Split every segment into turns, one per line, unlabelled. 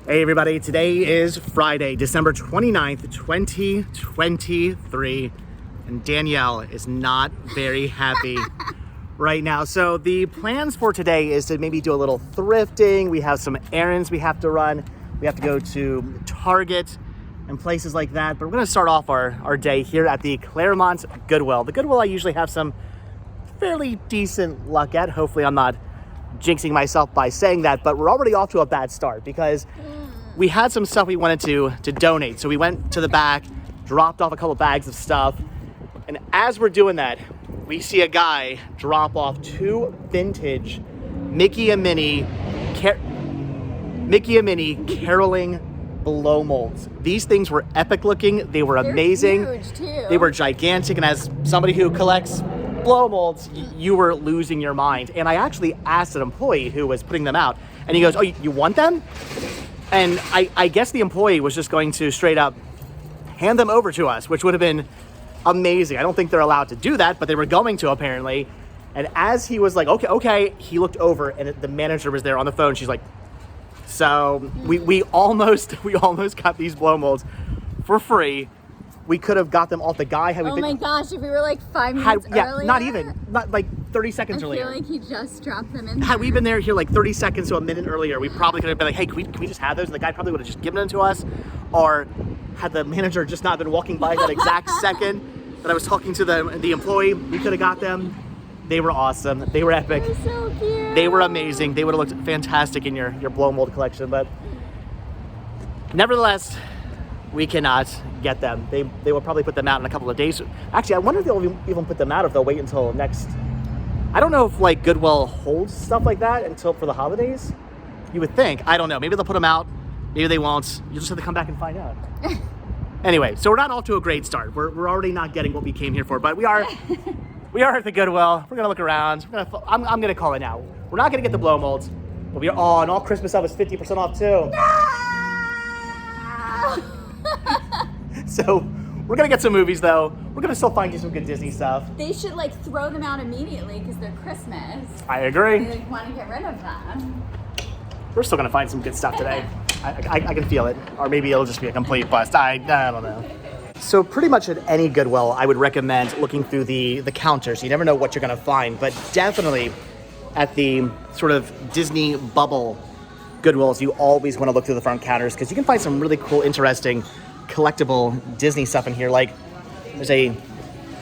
Hey everybody, today is Friday, December 29th, 2023, and Danielle is not very happy right now. So the plans for today is to maybe do a little thrifting. We have some errands we have to run. We have to go to Target and places like that. But we're gonna start off our day here at the Claremont Goodwill. The Goodwill I usually have some fairly decent luck at. Hopefully I'm not jinxing myself by saying that, but we're already off to a bad start because we had some stuff we wanted to donate. So we went to the back, dropped off a couple bags of stuff, and as we're doing that, we see a guy drop off two vintage Mickey and Minnie caroling blow molds. These things were epic looking. They were amazing.
They're huge too.
They were gigantic, and as somebody who collects blow molds, you were losing your mind. And I actually asked an employee who was putting them out, and he goes, "Oh, you want them?" And I guess the employee was just going to straight up hand them over to us, which would have been amazing. I don't think they're allowed to do that, but they were going to apparently. And as he was like, okay, he looked over and the manager was there on the phone. She's like, so we almost got these blow molds for free. We could have got them off the guy. Had we
my gosh, if we were like 5 minutes earlier.
Not like 30 seconds earlier.
I feel like he just dropped them in.
Had we been there here like 30 seconds to a minute earlier, we probably could have been like, hey, can we just have those? And the guy probably would have just given them to us. Or had the manager just not been walking by that exact second that I was talking to the employee, we could have got them. They were awesome. They were epic.
They're so cute.
They were amazing. They would have looked fantastic in your blow mold collection. But nevertheless, we cannot get them. They will probably put them out in a couple of days. Actually, I wonder if they'll even put them out, if they'll wait until next. I don't know if like Goodwill holds stuff like that until for the holidays. You would think. I don't know. Maybe they'll put them out. Maybe they won't. You'll just have to come back and find out. Anyway, so we're not off to a great start. We're already not getting what we came here for, but we are at the Goodwill. We're gonna look around. I'm gonna call it now. We're not gonna get the blow molds, but we are. And all Christmas stuff is 50% off too. So we're gonna get some movies though. We're gonna still find you some good Disney stuff.
They should like throw them out immediately because they're Christmas.
I agree.
They like want to get rid of them.
We're still gonna find some good stuff today. I can feel it. Or maybe it'll just be a complete bust. I don't know. So pretty much at any Goodwill, I would recommend looking through the counters. You never know what you're gonna find, but definitely at the sort of Disney bubble Goodwills, you always want to look through the front counters because you can find some really cool, interesting, collectible Disney stuff in here. Like there's a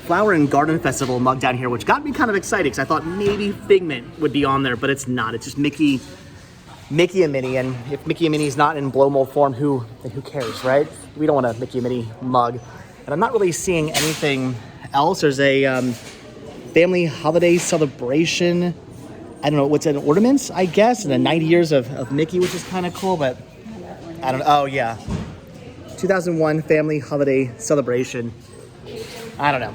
Flower and Garden Festival mug down here, which got me kind of excited because I thought maybe Figment would be on there, but it's not. It's just Mickey and Minnie, and if Mickey and Minnie's not in blow mold form, who cares, right? We don't want a Mickey and Minnie mug. And I'm not really seeing anything else. There's a family holiday celebration. I don't know, what's an ornaments, I guess, and the 90 years of Mickey, which is kind of cool, but I don't know. Oh, yeah. 2001 family holiday celebration. I don't know.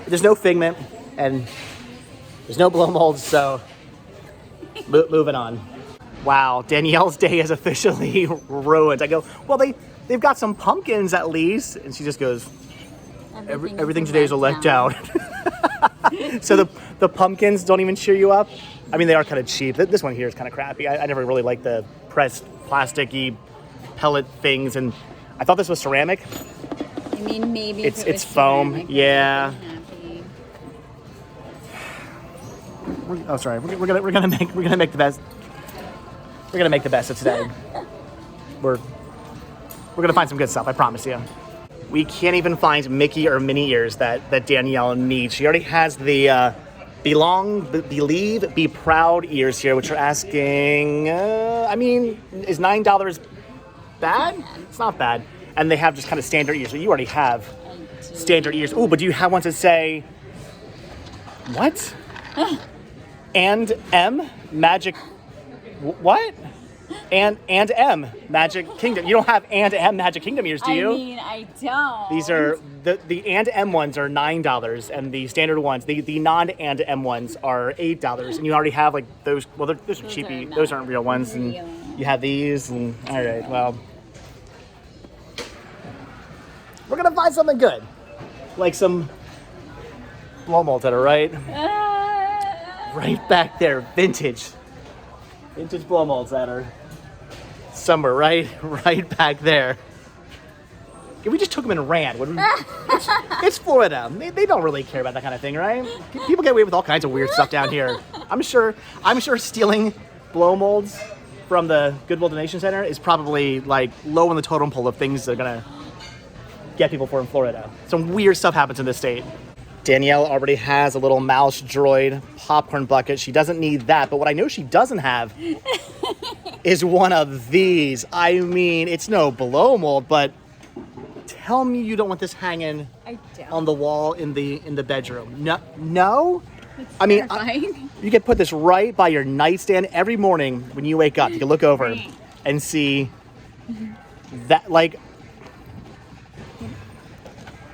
There's no Figment, and there's no blow molds, so moving on. Wow, Danielle's day is officially ruined. I go, well, they've got some pumpkins at least. And she just goes, everything today is a letdown. So the pumpkins don't even cheer you up? I mean, they are kind of cheap. This one here is kind of crappy. I never really liked the pressed plasticky pellet things. And I thought this was ceramic.
I mean, maybe
it's foam.
Ceramic,
yeah. Oh, sorry. We're gonna make the best. We're gonna make the best of today. We're gonna find some good stuff, I promise you. We can't even find Mickey or Minnie ears that Danielle needs. She already has the belong, believe, be proud ears here, which are asking, I mean, is $9 bad? It's not bad. And they have just kind of standard ears, so you already have standard ears. Oh, but do you have ones that say, what? And M, Magic, what? And M, Magic Kingdom. You don't have and M Magic Kingdom ears, do you?
I mean, I don't.
These are, the and M ones are $9, and the standard ones, the non-and M ones are $8. And you already have like those, well, those are cheapy. Those aren't real ones. And you have these, and all right, well. We're gonna find something good. Like some blow molds that are right back there, vintage blow molds that are somewhere right back there. If we just took them and ran, wouldn't we? It's Florida. They don't really care about that kind of thing, right? People get away with all kinds of weird stuff down here. I'm sure stealing blow molds from the Goodwill Donation Center is probably like low on the totem pole of things that are gonna get people for in Florida. Some weird stuff happens in this state. Danielle already has a little mouse droid popcorn bucket. She doesn't need that, but what I know she doesn't have is one of these. I mean, it's no blow mold, but tell me you don't want this hanging on the wall in the bedroom. No? I mean, you can put this right by your nightstand every morning when you wake up. You can look over and see that, like,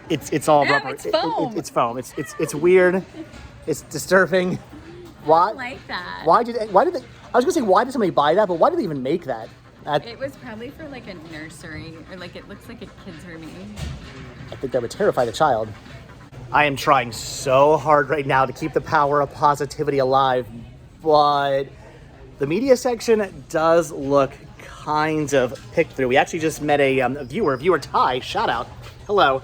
it's all rubber.
It's foam.
It's foam. It's weird. It's disturbing. Why?
I like that.
Why did they? I was gonna say, why did somebody buy that? But why did they even make that?
It was probably for like a nursery, or like it looks like a kid's room.
I think that would terrify the child. I am trying so hard right now to keep the power of positivity alive, but the media section does look kind of picked through. We actually just met a viewer Ty, shout out, hello,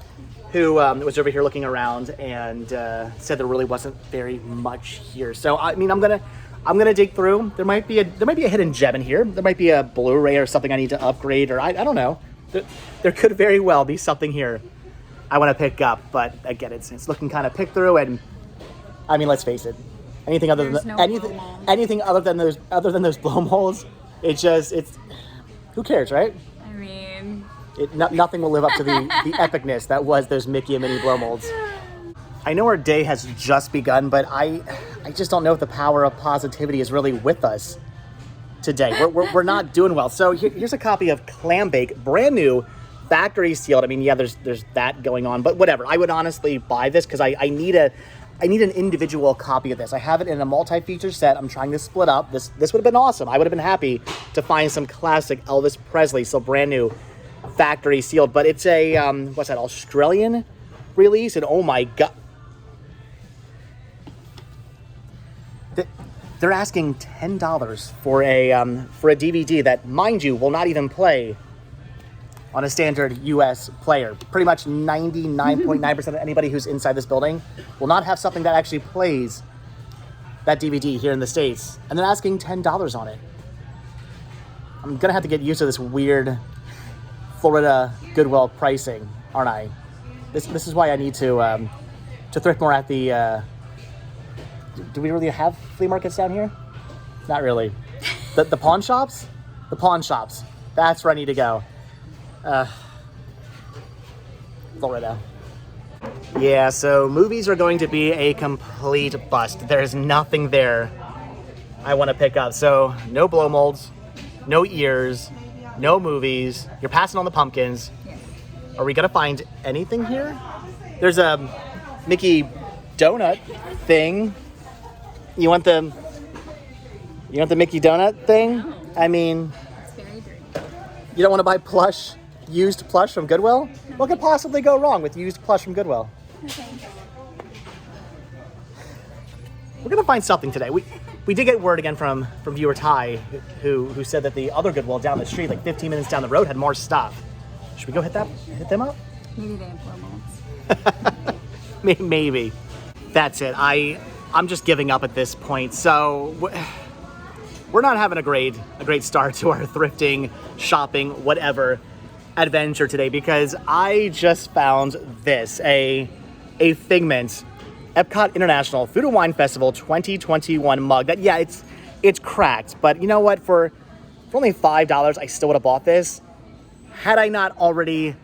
who was over here looking around and said there really wasn't very much here. So I mean, I'm gonna dig through. There might be a hidden gem in here. There might be a Blu-ray or something I need to upgrade, or I don't know. There could very well be something here I want to pick up, but again, it's looking kind of picked through, and I mean, let's face it. Anything other anything other than those blow molds, it's who cares, right?
I mean,
nothing will live up to the epicness that was those Mickey and Minnie blow molds. I know our day has just begun, but I just don't know if the power of positivity is really with us today. We're not doing well. So here's a copy of Clam Bake, brand new, factory sealed. I mean, yeah, there's that going on, but whatever. I would honestly buy this because I need an individual copy of this. I have it in a multi-feature set. I'm trying to split up. This would have been awesome. I would have been happy to find some classic Elvis Presley, so brand new, factory sealed. But it's a what's that, Australian release? And oh my god, they're asking $10 for a DVD that, mind you, will not even play on a standard US player. Pretty much 99.9% of anybody who's inside this building will not have something that actually plays that DVD here in the States. And they're asking $10 on it. I'm gonna have to get used to this weird Florida Goodwill pricing, aren't I? This is why I need to thrift more at the, do we really have flea markets down here? Not really. The pawn shops? The pawn shops. That's where I need to go. Florida. Yeah, so movies are going to be a complete bust. There's nothing there I want to pick up. So no blow molds, no ears, no movies. You're passing on the pumpkins.
Yes.
Are we going to find anything here? There's a Mickey donut thing. You want the Mickey donut thing?
No.
I mean,
It's very dirty.
you don't want to buy used plush from Goodwill? What could possibly go wrong with used plush from Goodwill?
Okay.
We're gonna find something today. We did get word again from viewer Ty, who said that the other Goodwill down the street, like 15 minutes down the road, had more stuff. Should we go hit them up?
Maybe they have blow molds.
Maybe. That's it. I'm just giving up at this point. So we're not having a great start to our thrifting, shopping, whatever adventure today, because I just found this, a Figment Epcot International Food and Wine Festival 2021 mug. That, yeah, it's cracked, but you know what? For only $5, I still would have bought this had I not already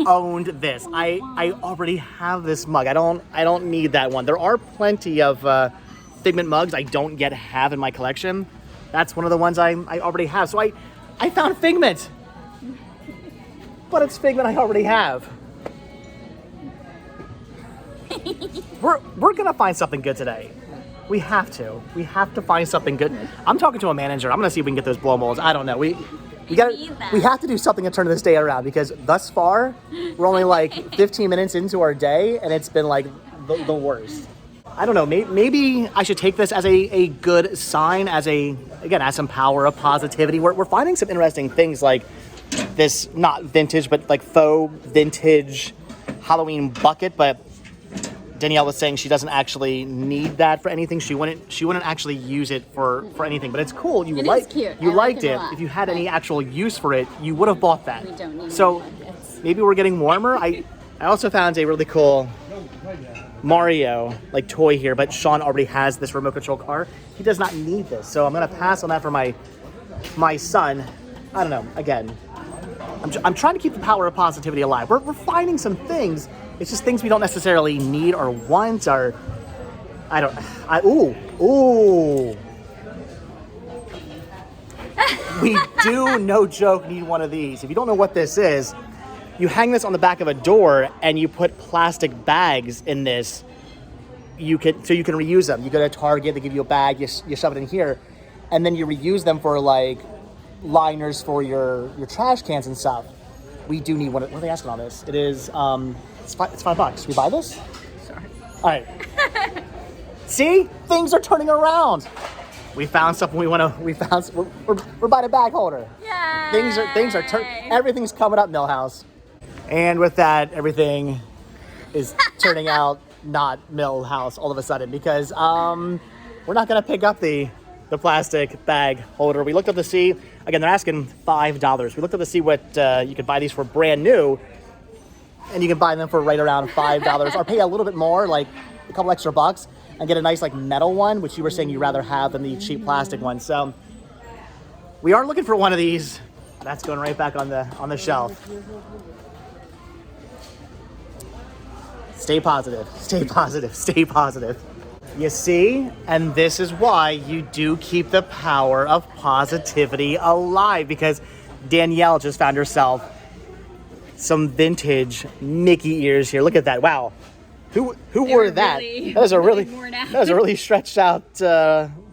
owned this. I already have this mug. I don't need that one. There are plenty of Figment mugs I don't yet have in my collection. That's one of the ones I already have. So I found Figment, but it's Figment I already have. We're gonna find something good today. We have to find something good. I'm talking to a manager. I'm gonna see if we can get those blow molds. I don't know. We have to do something to turn this day around, because thus far we're only like 15 minutes into our day and it's been like the worst. I don't know, maybe I should take this as a good sign, as some power of positivity. We're finding some interesting things like this, not vintage, but like faux vintage Halloween bucket, but Danielle was saying she doesn't actually need that for anything. She wouldn't actually use it for anything, but it's cool.
It is cute.
You liked
like
it.
a lot,
if you had any actual use for it, you would have bought that.
We don't need
so
any buckets.
maybe we're getting warmer. I also found a really cool Mario like toy here, but Sean already has this remote control car. He does not need this, so I'm gonna pass on that for my son. I don't know. Again, I'm trying to keep the power of positivity alive. We're finding some things. It's just things we don't necessarily need or want, or ooh. We do, no joke, need one of these. If you don't know what this is, you hang this on the back of a door and you put plastic bags in this. So you can reuse them. You go to Target, they give you a bag, you shove it in here, and then you reuse them for like liners for your trash cans and stuff. We do need one. What are they asking on this? It is it's $5. We buy this?
Sorry.
All right. See, things are turning around. We found something we're buying a bag holder.
Yay!
Things are everything's coming up, Millhouse. And with that, everything is turning out not Millhouse all of a sudden, because we're not gonna pick up the plastic bag holder. We looked up to see, again, they're asking $5. We looked up to see what you could buy these for brand new, and you can buy them for right around $5 or pay a little bit more, like a couple extra bucks, and get a nice like metal one, which you were saying you'd rather have than the cheap plastic one. So we are looking for one of these. That's going right back on the shelf. Stay positive, stay positive, stay positive. You see, and this is why you do keep the power of positivity alive, because Danielle just found herself some vintage Mickey ears here. Look at that! Wow, who wore that? That was a really stretched out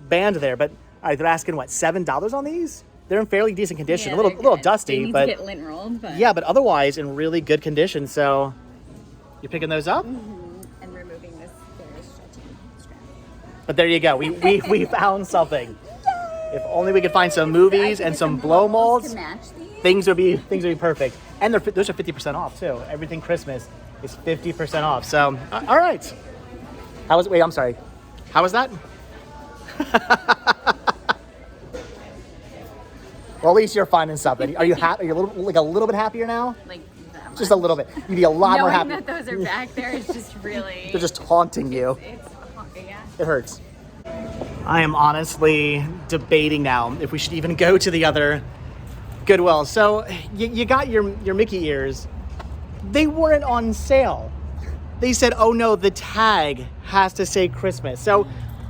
band there. But all right, they're asking what, $7 on these? They're in fairly decent condition.
Yeah,
a little dusty,
they need
but
to get lint rolled. But
yeah, but otherwise in really good condition. So you're picking those up?
Mm-hmm. And removing this very stretchy strap.
But there you go. We found something. If only we could find some movies and some blow molds,
to match these.
things would be perfect. And those are 50% off too. Everything Christmas is 50% off. So all right. Wait, I'm sorry. How was that? Well, at least you're finding something. Are you happy? Are you a little bit happier now?
Like that much.
Just a little bit. You'd be a lot more happy.
Knowing that those are back there is just really.
They're just haunting you.
It's yeah.
It hurts. I am honestly debating now if we should even go to the other Goodwill. So you got your Mickey ears. They weren't on sale. They said, oh no, the tag has to say Christmas. So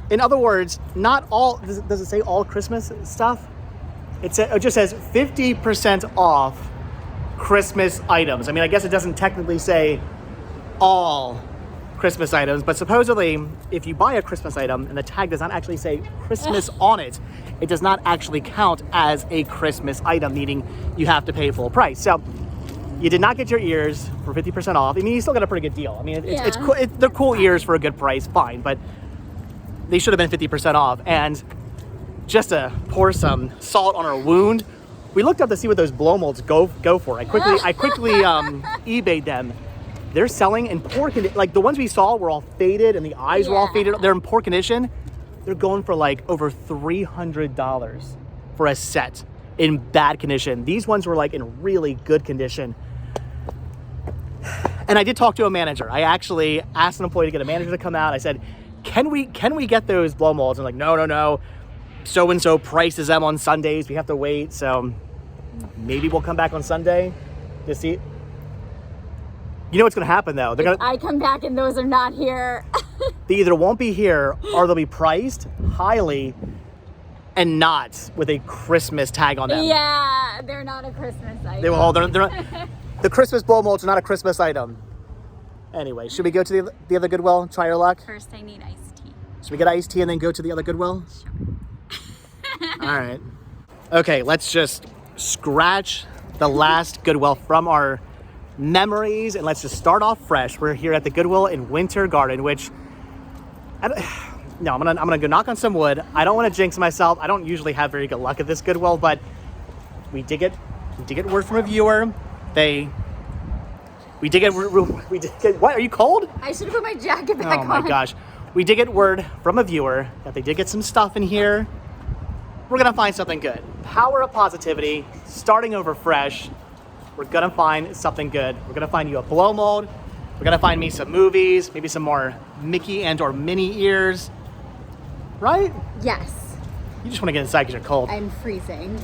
in other words, not all, does it say all Christmas stuff? It just says 50% off Christmas items. I mean, I guess it doesn't technically say all Christmas items, but supposedly if you buy a Christmas item and the tag does not actually say Christmas on it, it does not actually count as a Christmas item, meaning you have to pay full price. So you did not get your ears for 50% off. I mean, you still got a pretty good deal. I mean, it's cool. They're cool ears for a good price, fine, but they should have been 50% off. And just to pour some salt on our wound, we looked up to see what those blow molds go for. I quickly eBayed them. They're selling in poor condition. Like the ones we saw were all faded and the eyes were all faded. They're in poor condition. They're going for like over $300 for a set in bad condition. These ones were like in really good condition. And I did talk to a manager. I actually asked an employee to get a manager to come out. I said, can we get those blow molds? And like, no. So-and-so prices them on Sundays. We have to wait. So maybe we'll come back on Sunday to see. You know what's going to happen though?
I come back and those are not here.
They either won't be here or they'll be priced highly and not with a Christmas tag on them.
Yeah, they're not a Christmas item.
They're not, the Christmas blow molds are not a Christmas item. Anyway, should we go to the other Goodwill and try our luck?
First, I need iced tea.
Should we get iced tea and then go to the other Goodwill?
Sure.
All right. Okay, let's just scratch the last Goodwill from our memories and let's just start off fresh. We're here at the Goodwill in Winter Garden, which No, I'm gonna go knock on some wood. I don't want to jinx myself. I don't usually have very good luck at this Goodwill, but we did get word from a viewer. We did get what? Are you cold?
I should have put my jacket back on.
Oh my gosh. We did get word from a viewer that they did get some stuff in here. We're gonna find something good. Power of positivity, starting over fresh. We're gonna find something good. We're gonna find you a blow mold. We're gonna find me some movies, maybe some more Mickey and or Minnie ears. Right?
Yes.
You just wanna get inside because you're cold.
I'm freezing.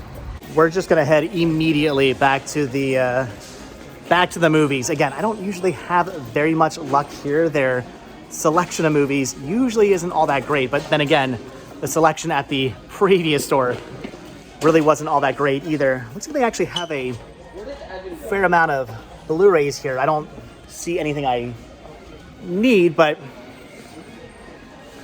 We're just gonna head immediately back to the movies. Again, I don't usually have very much luck here. Their selection of movies usually isn't all that great, but then again, the selection at the previous store really wasn't all that great either. Looks like they actually have a fair amount of Blu-rays here. I don't see anything I need, but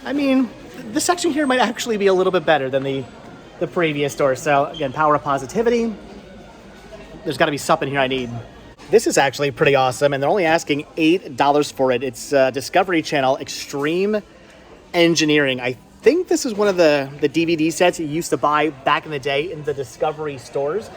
I mean, this section here might actually be a little bit better than the previous store. So again, power of positivity. There's got to be something here I need. This is actually pretty awesome, and they're only asking $8 for it. It's Discovery Channel Extreme Engineering. I think this is one of the DVD sets you used to buy back in the day in the Discovery stores.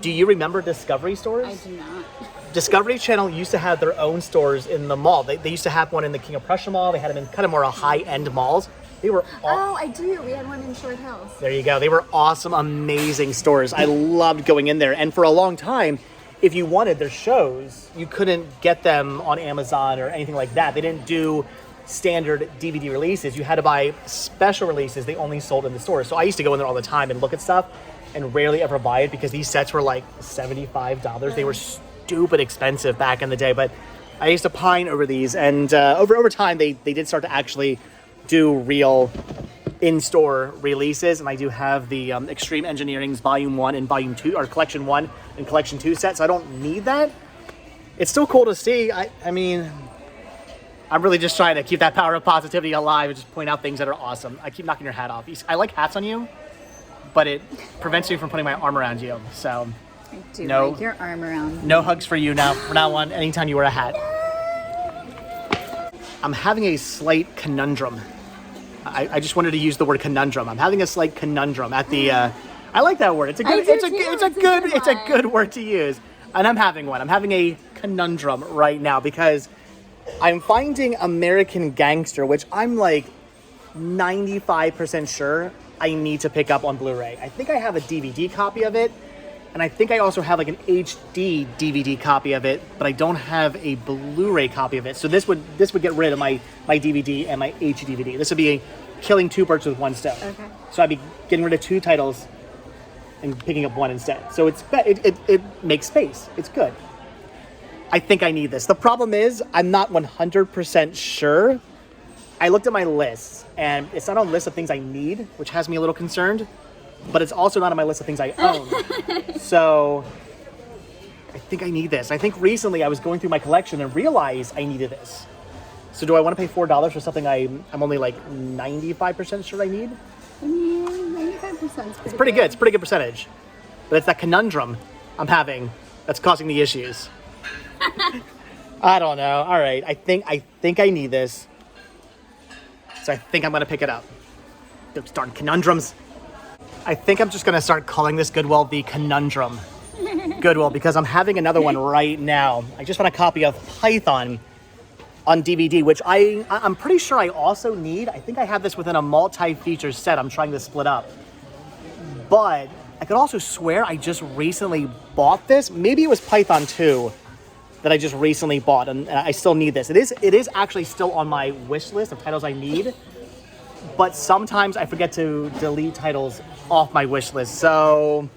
Do you remember Discovery stores?
I do not.
Discovery Channel used to have their own stores in the mall. They used to have one in the King of Prussia Mall. They had them in kind of more high-end malls. They were
Oh, I do. We had one in Short Hills.
There you go. They were awesome, amazing stores. I loved going in there. And for a long time, if you wanted their shows, you couldn't get them on Amazon or anything like that. They didn't do standard DVD releases. You had to buy special releases they only sold in the store. So I used to go in there all the time and look at stuff and rarely ever buy it because these sets were like $75. They were stupid expensive back in the day, but I used to pine over these. And over time, they did start to actually do real in-store releases, and I do have the Extreme Engineering's Volume 1 and Volume 2, or Collection 1 and Collection 2 sets. So I don't need that. It's still cool to see. I mean, I'm really just trying to keep that power of positivity alive and just point out things that are awesome. I keep knocking your hat off. I like hats on you, but it prevents me from putting my arm around you. So
I do like your arm around.
No hugs for you now. From now on, anytime you wear a hat. I'm having a slight conundrum. I just wanted to use the word conundrum. I'm having a slight conundrum at the. I like that word. It's a good word to use, and I'm having one. I'm having a conundrum right now because I'm finding American Gangster, which I'm like 95% sure I need to pick up on Blu-ray. I think I have a DVD copy of it, and I think I also have like an HD DVD copy of it, but I don't have a Blu-ray copy of it. So this would get rid of my DVD and my HD. This would be killing two birds with one stone. Okay. So I'd be getting rid of two titles and picking up one instead. So it makes space. It's good. I think I need this. The problem is I'm not 100% sure. I looked at my list, and it's not on a list of things I need, which has me a little concerned, but it's also not on my list of things I own. So I think I need this. I think recently I was going through my collection and realized I needed this. So do I want to pay $4 for something I'm only like 95% sure I need?
I mean, 95% is
pretty good. It's a pretty good percentage. But it's that conundrum I'm having that's causing the issues. I don't know. All right. I think I need this. So I think I'm going to pick it up. Those darn conundrums. I think I'm just going to start calling this Goodwill the Conundrum Goodwill because I'm having another one right now. I just found a copy of Python on DVD, which I'm pretty sure I also need. I think I have this within a multi-feature set I'm trying to split up. But I could also swear I just recently bought this. Maybe it was Python 2 that I just recently bought, and I still need this. It is actually still on my wish list of titles I need, but sometimes I forget to delete titles off my wish list. So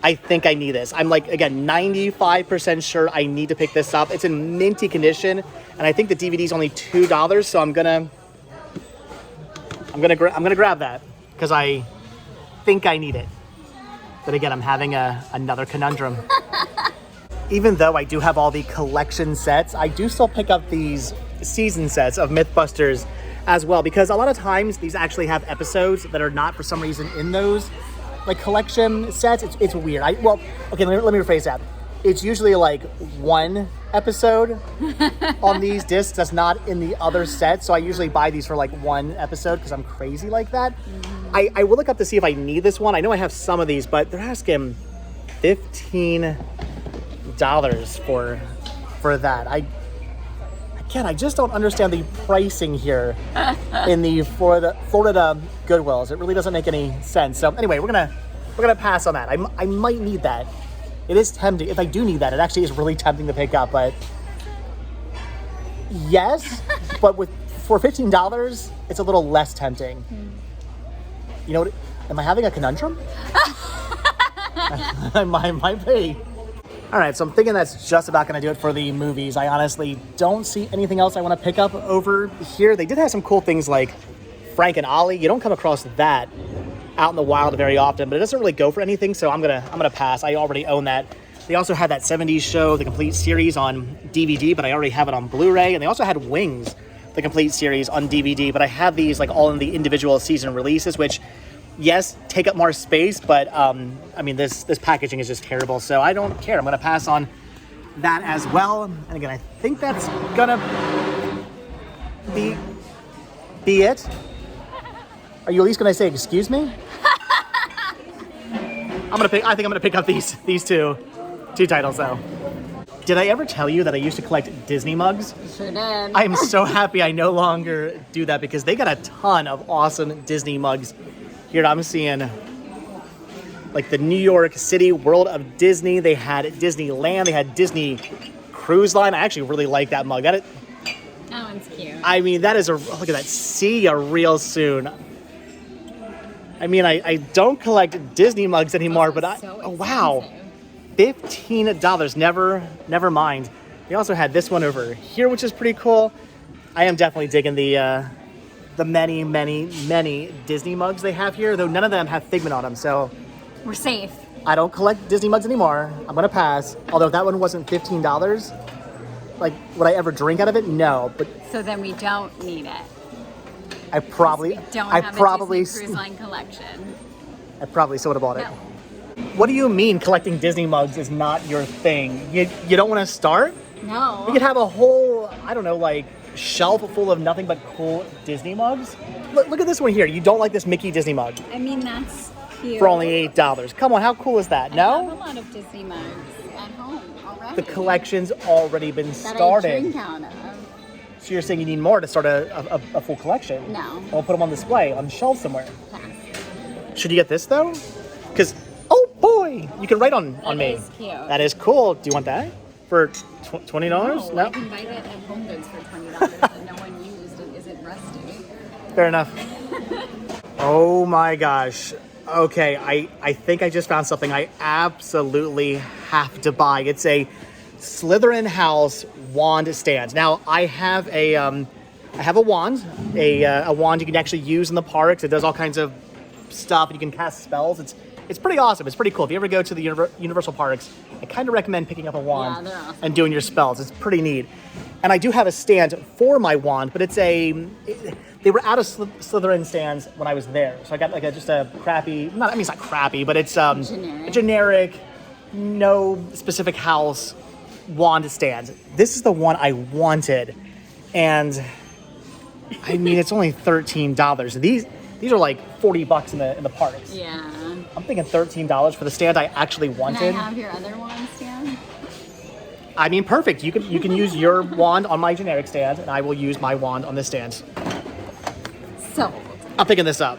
I think I need this. I'm like, again, 95% sure I need to pick this up. It's in minty condition, and I think the DVD is only $2, so I'm gonna grab that because I think I need it. But again, I'm having another conundrum. Even though I do have all the collection sets, I do still pick up these season sets of Mythbusters as well, because a lot of times these actually have episodes that are not for some reason in those like collection sets. It's weird. Let me rephrase that. it's usually like one episode on these discs that's not in the other set. So I usually buy these for like one episode because I'm crazy like that. I will look up to see if I need this one. I know I have some of these, but they're asking $15 for that. I just don't understand the pricing here in the Florida Goodwills. It really doesn't make any sense. So anyway, we're gonna pass on that. I might need that. It is tempting. If I do need that, it actually is really tempting to pick up. But yes, but for $15, it's a little less tempting. You know what? Am I having a conundrum? I might be. All right, so I'm thinking that's just about going to do it for the movies. I honestly don't see anything else I want to pick up over here. They did have some cool things like Frank and Ollie. You don't come across that out in the wild very often, but it doesn't really go for anything, so I'm gonna pass. I already own that. They also had that 70s show, the complete series, on DVD, but I already have it on Blu-ray. And they also had Wings, the complete series, on DVD, but I have these like all in the individual season releases, which, yes, take up more space, but I mean, this packaging is just terrible, so I don't care. I'm gonna pass on that as well. And again, I think that's gonna be it. Are you at least gonna say excuse me? I think I'm gonna pick up these two titles though. Did I ever tell you that I used to collect Disney mugs?
Sure did.
I am so happy I no longer do that because they got a ton of awesome Disney mugs. Here I'm seeing like the New York City World of Disney. They had Disneyland. They had Disney Cruise Line. I actually really like that mug.
That one's cute.
I mean, that is look at that. See ya real soon. I mean, I don't collect Disney mugs anymore, but oh wow, $15. Never mind. They also had this one over here, which is pretty cool. I am definitely digging the many Disney mugs they have here, though none of them have Figment on them, so
we're safe.
I don't collect Disney mugs anymore. I'm gonna pass. Although if that one wasn't $15, like, would I ever drink out of it? No, but
so then we don't need it.
I probably
a Disney Cruise Line collection.
I probably still would have bought it.
No.
What do you mean collecting Disney mugs is not your thing? You don't want to start?
No.
You could have a whole, I don't know, like, shelf full of nothing but cool Disney mugs. Look at this one here. You don't like this Mickey Disney mug?
I mean, that's cute.
For only $8. Come on, how cool is that? No?
I have a lot of Disney mugs at home already.
The collection's already been started.
That I drink out of.
So you're saying you need more to start a full collection?
No.
We'll put them on display, on the shelf somewhere.
Pass.
Should you get this, though? Because, oh boy, you can write on me.
That is cute.
That is cool. Do you want that? For $20?
No, I can buy that at Home Goods for $20 that no one used and isn't rusty.
Fair enough. Oh my gosh. Okay, I think I just found something I absolutely have to buy. It's a Slytherin House wand stand. Now, I have a wand, a wand you can actually use in the parks. It does all kinds of stuff, and you can cast spells. It's pretty awesome. It's pretty cool. If you ever go to the Universal Parks, I kind of recommend picking up a wand and doing your spells. It's pretty neat. And I do have a stand for my wand, but they were out of Slytherin stands when I was there. So I got like just a crappy, it's not crappy, but it's a generic, no specific house wand stand. This is the one I wanted. And I mean, it's only $13. These are like $40 in the parks.
Yeah.
I'm thinking $13 for the stand I actually wanted.
Can I have your other wand stand?
I mean, perfect. You can use your wand on my generic stand, and I will use my wand on this stand.
Sold.
I'm picking this up.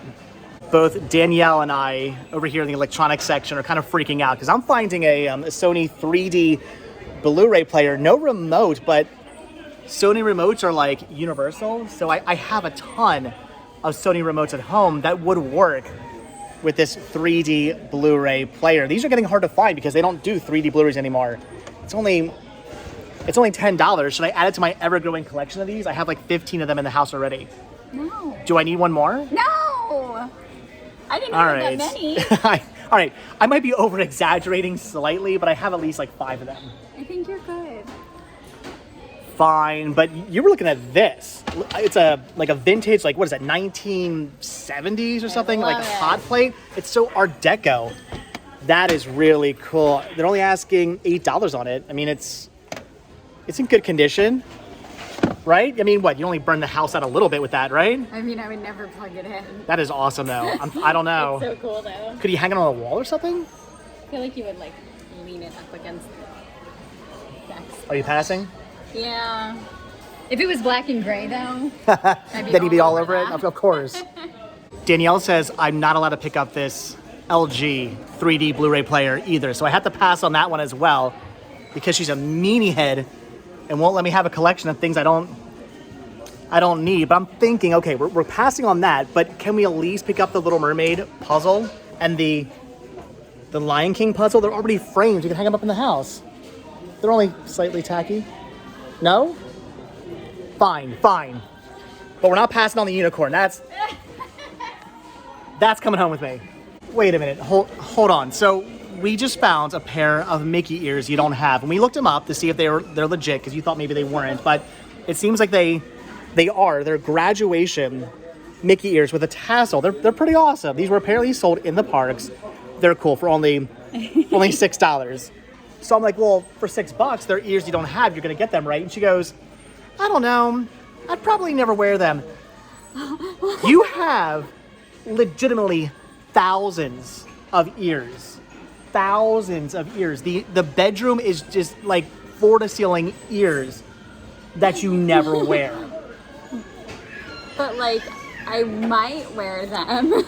Both Danielle and I over here in the electronics section are kind of freaking out because I'm finding a Sony 3D Blu-ray player, no remote, but Sony remotes are like universal. So I have a ton of Sony remotes at home that would work with this 3D Blu-ray player. These are getting hard to find because they don't do 3D Blu-rays anymore. It's only $10. Should I add it to my ever-growing collection of these? I have like 15 of them in the house already.
No.
Do I need one more?
No! I didn't know that many.
All right. I might be over-exaggerating slightly, but I have at least like 5 of them.
I think you're good.
Fine, but you were looking at this. It's a vintage, like, what is that, 1970s or something? Like a hot plate. It's so Art Deco. That is really cool. They're only asking $8 on it. I mean, it's in good condition, right? I mean, what? You only burn the house out a little bit with that, right?
I mean, I would never plug it in.
That is awesome, though. I don't know.
It's so cool, though.
Could you hang it on a wall or something?
I feel like you would like lean it up against the desk.
Are you passing?
Yeah. If it was black and gray, though,
Then you'd be all over it?
that.
Of course. Danielle says I'm not allowed to pick up this LG 3D Blu-ray player either. So I had to pass on that one as well because she's a meanie head and won't let me have a collection of things I don't need. But I'm thinking, okay, we're passing on that, but can we at least pick up the Little Mermaid puzzle and the Lion King puzzle? They're already framed. You can hang them up in the house. They're only slightly tacky. No? Fine. But we're not passing on the unicorn. That's coming home with me. Wait a minute. Hold on. So we just found a pair of Mickey ears you don't have. And we looked them up to see if they're legit because you thought maybe they weren't. But it seems like they are. They're graduation Mickey ears with a tassel. They're pretty awesome. These were apparently sold in the parks. They're cool for only $6. So I'm like, well, for $6, they're ears you don't have. You're going to get them, right? And she goes, I don't know. I'd probably never wear them. You have legitimately thousands of ears. The bedroom is just like floor to ceiling ears that you never wear.
But like, I might wear them.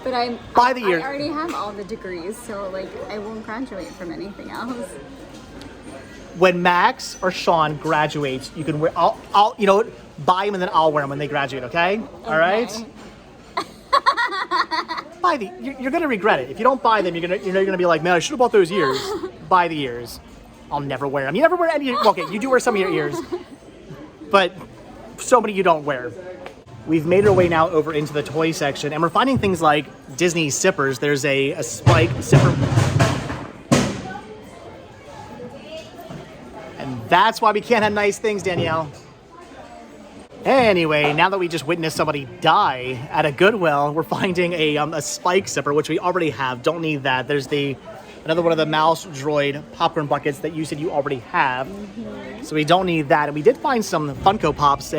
But I already have all the degrees, so like I won't graduate from anything else.
When Max or Sean graduates, you can wear. I'll you know what? Buy them and then I'll wear them when they graduate. Okay? All right. You're gonna regret it if you don't buy them. You're gonna be like, man, I should have bought those ears. Buy the ears. I'll never wear them. You never wear any. Okay, you do wear some of your ears, but so many you don't wear. We've made our way now over into the toy section, and we're finding things like Disney zippers. There's a Spike zipper. And that's why we can't have nice things, Danielle. Anyway, now that we just witnessed somebody die at a Goodwill, we're finding a Spike zipper, which we already have. Don't need that. There's another one of the mouse droid popcorn buckets that you said you already have. Mm-hmm. So we don't need that. And we did find some Funko Pops.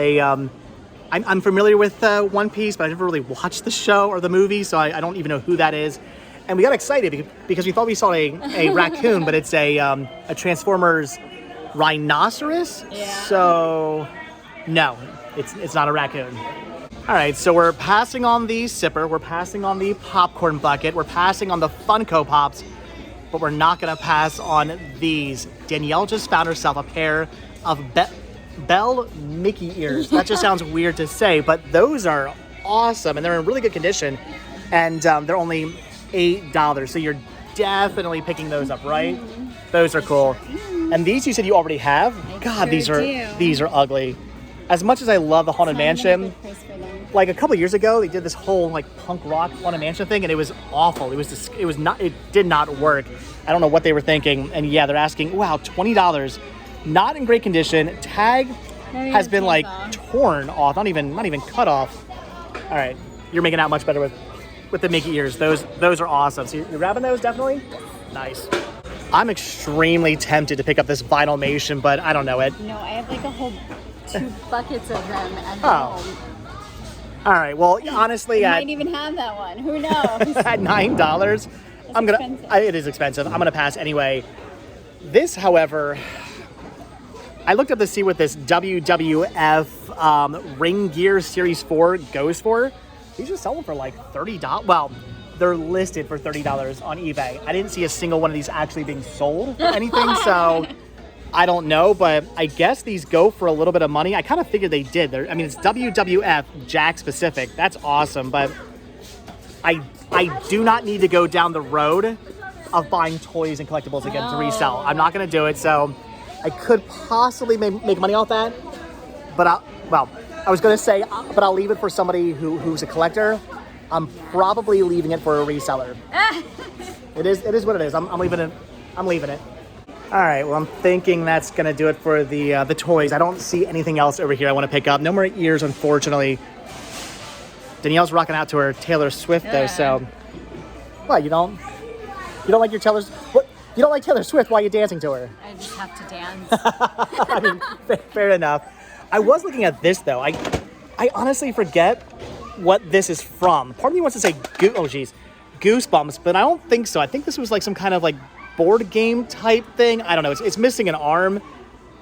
I'm familiar with One Piece, but I never really watched the show or the movie, so I don't even know who that is. And we got excited because we thought we saw a raccoon, but it's a Transformers rhinoceros.
Yeah.
So no, it's not a raccoon. All right, so we're passing on the zipper, we're passing on the popcorn bucket, we're passing on the Funko Pops, but we're not gonna pass on these. Danielle just found herself a pair of Belle Mickey ears. That just sounds weird to say, but those are awesome and they're in really good condition, and they're only $8. So you're definitely picking those up, right? Mm-hmm. Those are cool. And these you said you already have? God,
sure
these are ugly. As much as I love the Haunted Mansion, like a couple years ago, they did this whole like punk rock Haunted Mansion thing, and it was awful. It did not work. I don't know what they were thinking. And yeah, they're asking, wow, $20. Not in great condition. Tag has been like torn off, not even cut off. All right, you're making out much better with the Mickey ears. Those are awesome. So you're grabbing those definitely? Nice. I'm extremely tempted to pick up this Vinylmation, but I don't know it.
No, I have like a whole 2 buckets of them at home.
All right. Well, honestly,
I might even have that one. Who knows?
At $9, it is expensive. I'm gonna pass anyway. This, however, I looked up to see what this WWF Ring Gear Series 4 goes for. These are selling for like $30. Well, they're listed for $30 on eBay. I didn't see a single one of these actually being sold or anything, so I don't know, but I guess these go for a little bit of money. I kind of figured they did. It's WWF Jack specific. That's awesome, but I do not need to go down the road of buying toys and collectibles again to resell. I'm not going to do it, so I could possibly make money off that, but I was going to say, but I'll leave it for somebody who's a collector. I'm probably leaving it for a reseller. It is what it is. I'm leaving it. I'm leaving it. All right. Well, I'm thinking that's gonna do it for the toys. I don't see anything else over here I want to pick up. No more ears, unfortunately. Danielle's rocking out to her Taylor Swift though. So, what, you don't You don't like your Taylor? What? You don't like Taylor Swift? Why are you dancing to her?
I just have to dance.
I mean, fair enough. I was looking at this though. I honestly forget what this is from. Part of me wants to say Goosebumps, but I don't think so. I think this was like some kind of like board game type thing. I don't know. It's missing an arm,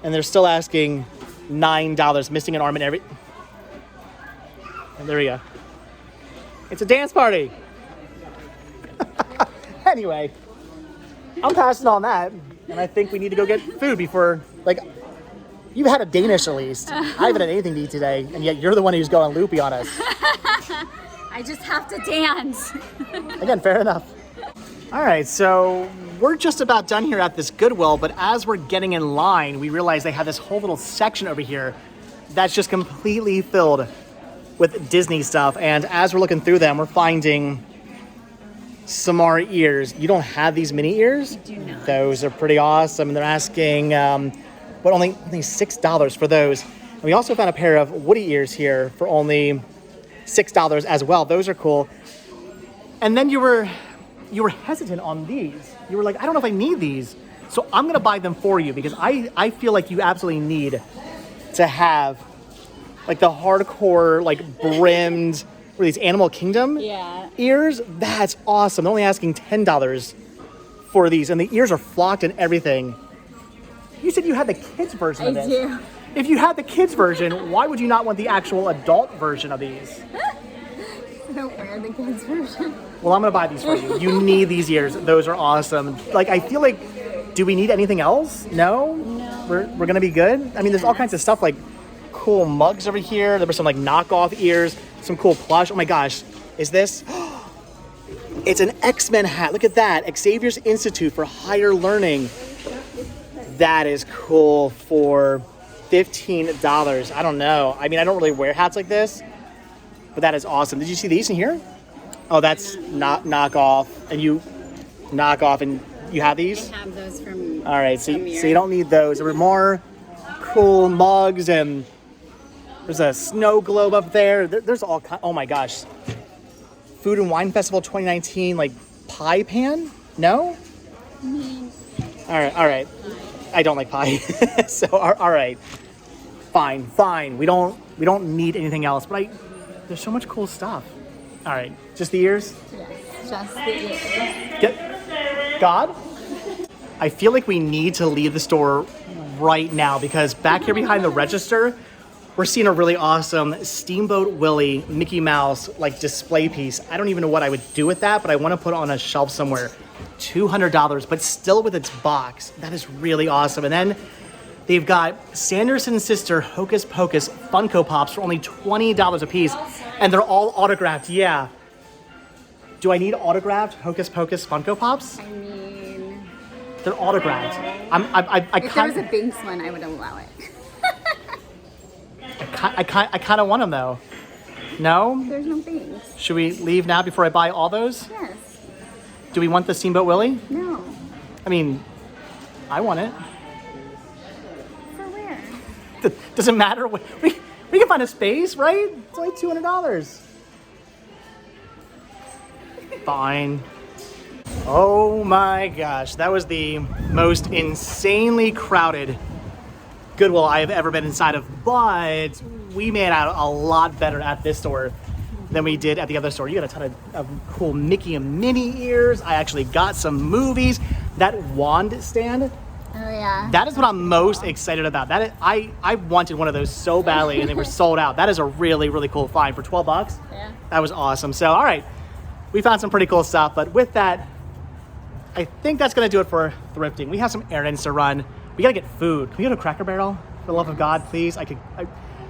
and they're still asking $9. Missing an arm and every. And there we go. It's a dance party. Anyway, I'm passing on that, and I think we need to go get food before, like, you've had a Danish at least. I haven't had anything to eat today, and yet you're the one who's going loopy on us.
I just have to dance.
Again, fair enough. All right, so we're just about done here at this Goodwill, but as we're getting in line, we realize they have this whole little section over here that's just completely filled with Disney stuff, and as we're looking through them, we're finding some more ears. You don't have these mini ears?
I do not.
Those are pretty awesome. And they're asking, only $6 for those. And we also found a pair of Woody ears here for only $6 as well. Those are cool. And then you were hesitant on these. You were like, I don't know if I need these. So I'm going to buy them for you because I feel like you absolutely need to have like the hardcore, like brimmed, what are these, Animal Kingdom ears? That's awesome. They're only asking $10 for these, and the ears are flocked and everything. You said you had the kids version of this.
I do.
If you had the kids version, why would you not want the actual adult version of these?
I don't wear the kids version.
Well, I'm gonna buy these for you. You need these ears. Those are awesome. Like, I feel like, do we need anything else? No? We're gonna be good? I mean, there's all kinds of stuff like cool mugs over here. There were some like knockoff ears, some cool plush. Oh my gosh, is this? It's an X-Men hat. Look at that. Xavier's Institute for Higher Learning. That is cool for $15. I don't know. I mean, I don't really wear hats like this, but that is awesome. Did you see these in here? Oh, that's not knockoff, and you knock off, and you have these?
I have those from.
All right, so you don't need those. There were more cool mugs, and there's a snow globe up there. There's all kinds. Oh my gosh. Food and Wine Festival 2019, like pie pan? No? All right. I don't like pie. So, all right. Fine. We don't need anything else, but there's so much cool stuff. All right, just the ears?
Yes, just the ears.
God? I feel like we need to leave the store right now because back here behind the register, we're seeing a really awesome Steamboat Willie Mickey Mouse like display piece. I don't even know what I would do with that, but I want to put it on a shelf somewhere. $200, but still with its box. That is really awesome. And then they've got Sanderson Sister Hocus Pocus Funko Pops for only $20 a piece, and they're all autographed. Yeah. Do I need autographed Hocus Pocus Funko Pops?
I mean,
they're autographed.
If there was a Binks one, I would allow it.
I kind of want them though. No?
There's no Binks.
Should we leave now before I buy all those?
Yes.
Do we want the Steamboat Willie?
No.
I mean, I want it.
For where?
Doesn't matter. We can find a space, right? It's only $200. Fine. Oh my gosh, that was the most insanely crowded Goodwill I have ever been inside of, but we made out a lot better at this store than we did at the other store. You got a ton of cool Mickey and Minnie ears. I actually got some movies. That wand stand,
Oh yeah.
that is what I'm most excited about. I wanted one of those so badly and they were sold out. That is a really, really cool find for $12.
Yeah.
That was awesome. So, all right, we found some pretty cool stuff, but with that, I think that's gonna do it for thrifting. We have some errands to run. We gotta get food. Can we go to Cracker Barrel? For the love of God, please.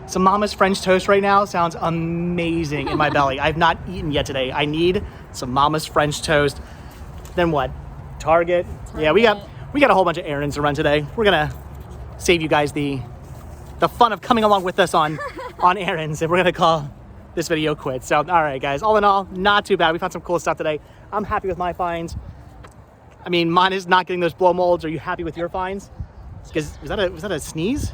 Some Mama's French toast right now sounds amazing in my belly. I've not eaten yet today. I need some Mama's French toast. Then what? Target. Yeah, we got a whole bunch of errands to run today. We're gonna save you guys the fun of coming along with us on errands, and we're gonna call this video quits. So, all right, guys. All in all, not too bad. We found some cool stuff today. I'm happy with my finds. I mean, mine is not getting those blow molds. Are you happy with your finds? Was that a sneeze?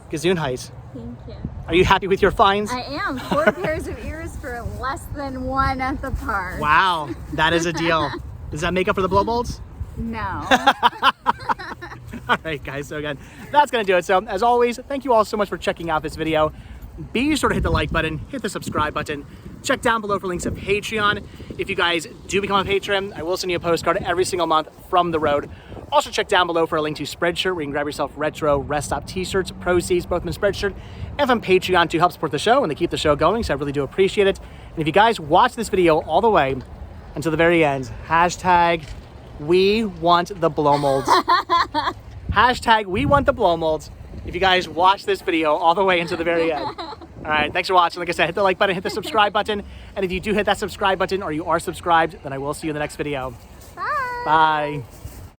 Yes.
Gesundheit.
Thank you.
Are you happy with your finds?
I am. 4 pairs of ears for less than one at the park.
Wow, that is a deal. Does that make up for the blow molds?
No.
All right, guys. So again, that's going to do it. So as always, thank you all so much for checking out this video. Be sure to hit the like button, hit the subscribe button. Check down below for links to Patreon. If you guys do become a patron, I will send you a postcard every single month from the road. Also check down below for a link to Spreadshirt where you can grab yourself retro rest stop t-shirts, proceeds both from Spreadshirt and from Patreon to help support the show and to keep the show going. So I really do appreciate it. And if you guys watch this video all the way until the very end, hashtag we want the blow molds. Hashtag we want the blow molds. If you guys watch this video all the way into the very end. All right, thanks for watching. Like I said, hit the like button, hit the subscribe button. And if you do hit that subscribe button or you are subscribed, then I will see you in the next video.
Bye.
Bye.